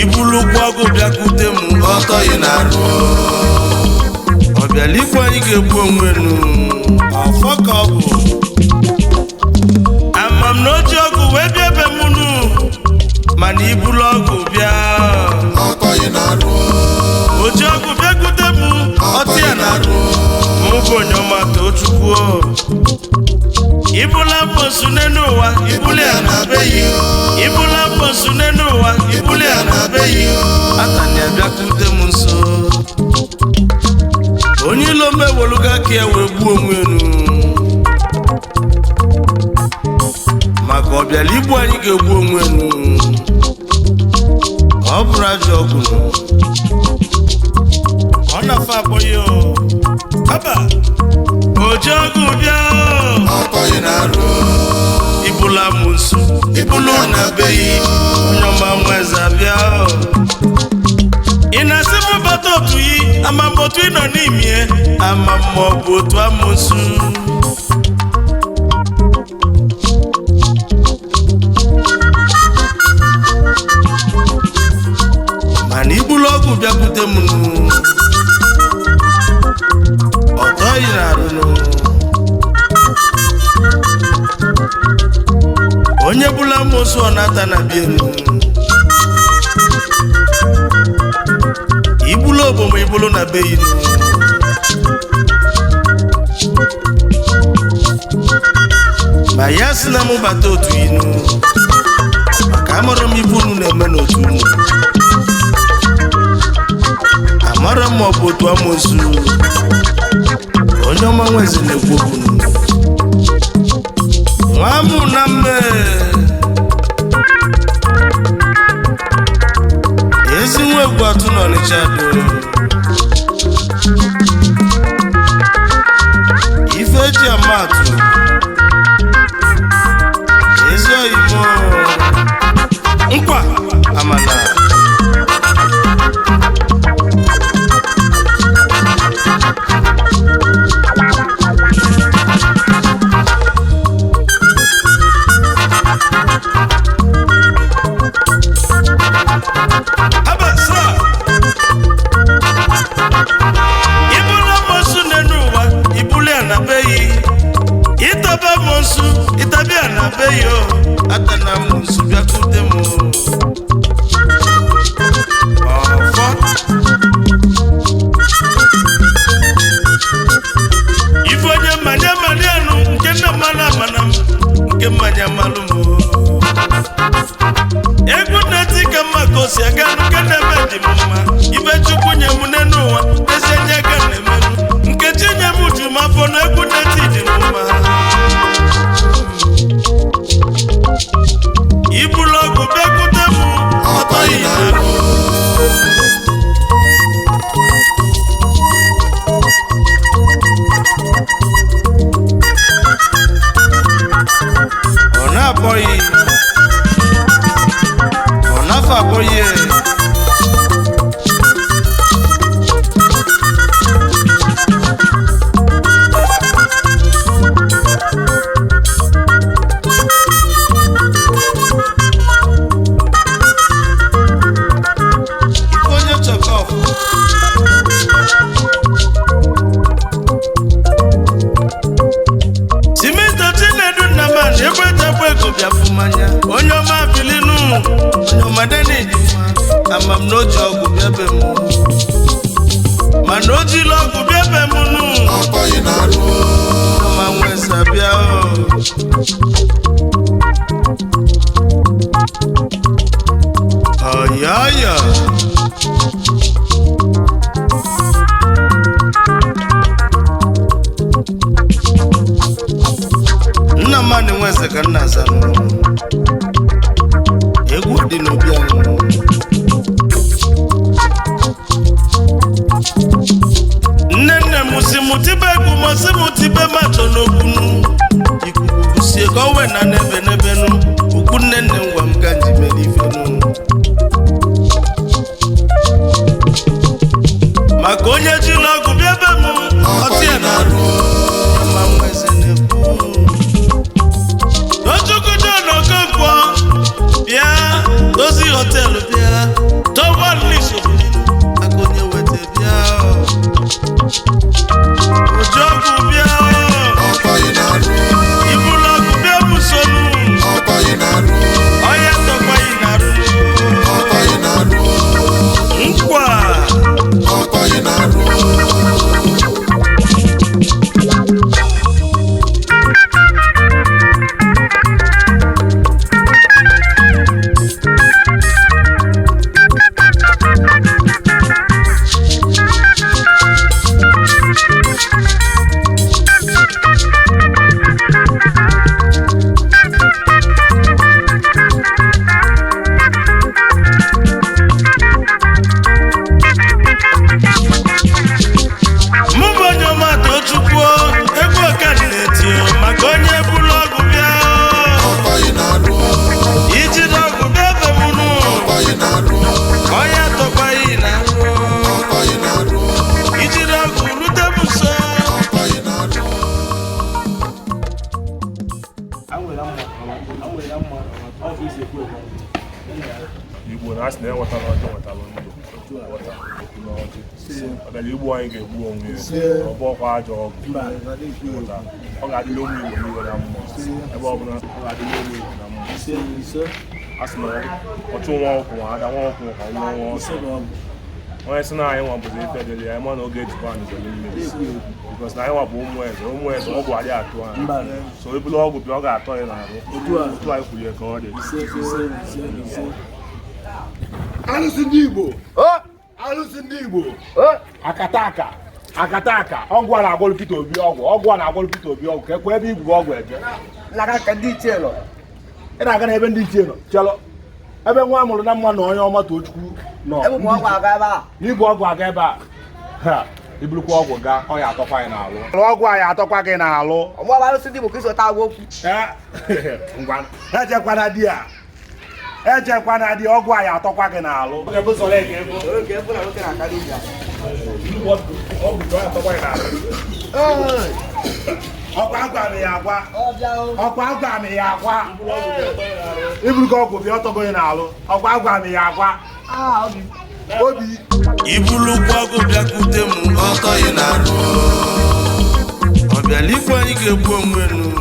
Iburu gwago bịakwute m ọtọ ị na-arụ ọ bịala igbu anyị ga-egbu onwe nu ọfọ ka ọ bụ ama m na oji ọgụ wee bịa ebe m nu mana iburu ọgụ bịa ọtọ ị na-arụ oji ọgụ bịakwute m ọtọ ya na-arụ mụ bụ Onyeoma Tochukwu ibula mposu n'enu ụwa ibuli ya na be ya ibula mposu n'enu ụwa ibuli ya na be ya atani abịakwute m nso onye ilo mewoluga ka ya wee gbuo onwe enu maka ọ bịala igbu anyị ga-egbu onwe enu ọ bụrụ ajọ ọgwụ ọ na-afọ akpọghị aba oji ọgụ bịa ọtọ ị na-arụ ibula m nso ibulu na be ya Onyeoma nweze bịa ị na-asị m bata otu yi ama m otu ị nọ n'ime ama m ma ọ bụ otu amụsụ mana ibulu ọgwụ bịakwute m ọtọ ị na-arụ onye bụla mmosu ọ na-ata na bienu ibulu obomo ibulu na be inu ma ya si na mụ bata otu inu maka amara m ibu unu na-eme n'otu unu amara m ọ bụ otu amosu Onyeoma nweze na-ekwu okwu nwa mụ na mme ezi nwa egwu atụ n'Ọnịcha do ife eji ama atụ ezi oyimo nkwa amana itaba monsu itabia na beyo atana monsu bịakwute m ọfọ ife onye mmanya marianụ nke nna mmanụ amana m nke mmanya malụ m egwu na-eti ka mma ka o si aga nke na-eme dị m mma ibe Chukwu nye m n'enu ụwa ezi enye ga na-emenụ nkechi nye m uju m afọ na egwu na-eti dị m mma ibulu ọgụ bịakwute m ọtọ ị na-arụ ọ na-abọghị ọ na-afọ abọghị Onyeoma bilinu Onyeoma denidi ama m n'oji ọgwụ bịabe m mana ojila ọgwụ bịabe m nu ọtọ ị na-arụ Onyeoma nweze bịa ọyọyọ nna mmadụ nweze ka nna aza egwu dị n'obi anyị nne m si m tibe egwu ma si m tibe matọ n'okwunu ikuku sie ka o we na n'ebe n'ebenu ukwu nne ngwa m ka nji mere ifenu hotel bịa tọwọlis aka onye weta bịa ojogwu bịa iburu ọgụ bịa bụ solu onye tọkwaghị na-arụ nkwa Onyeoma Tochukwu egwu ọkaneti maka onye bụrụ ọgụ bịa iji n'ọgụ bịa bemunu onye tọkwaghị na-arụ iji n'ọgụ rute m nso Igbo na asị na-enwetala ọjọọ nwetala ndụ ọbịara igbu anyị ga-egbu onwe ya ọ bụ ọkwa ajọ ọgụ ọ ga-adịla ụmụ Igbo niile na mmụọ ebe ọ bụla ọ ga-adịla ụmụ Igbo na mmụọ a sị na ọchụ nwa ọkwụ nwa ada nwa ọkwụ ka nwa nwa ọsọ onye sị na anyị nwa bụzi ife dịrị ya ma na oge ejikwa anyị zere mmiri bikos na anyị nwa bụ ụmụ eze ọgwụ adịghị atụ anyị so ebule ọgwụ bịa ọ ga-atọ ya n'arụ otu anyị kwuru ya ka ọ dị alụsị ndị Igbo akataka ọgwụ a na-agwọrụ Peter Obi ọgwụ a na-agwọrụ Peter Obi ọgwụ ka ekwe ebe igwu ọgwụ eje ị na-aga na ebe ndị ichie nọ chelọ ebe nwa amụrụ na mma na Onyeoma Tochukwu nọ igwe ọgwụ aga ebe a iburukwa ọgwụ gaa ọ ya atọkwa gị n'alụ ọgwụ a ya atọkwa gị n'alụ ejekwana di ọgwụ a ya atọkwa gị n'alụ ọkwa agwa m ya agwa iburuka ọgwụ bịa ọtọgo gị n'alụ ọkwa agwa m ya agwa obi ibulukwa ọgụ bịakwute m ọtọ gị na-arụ ọ bịala ikwe anyị ga-egbu onwe nu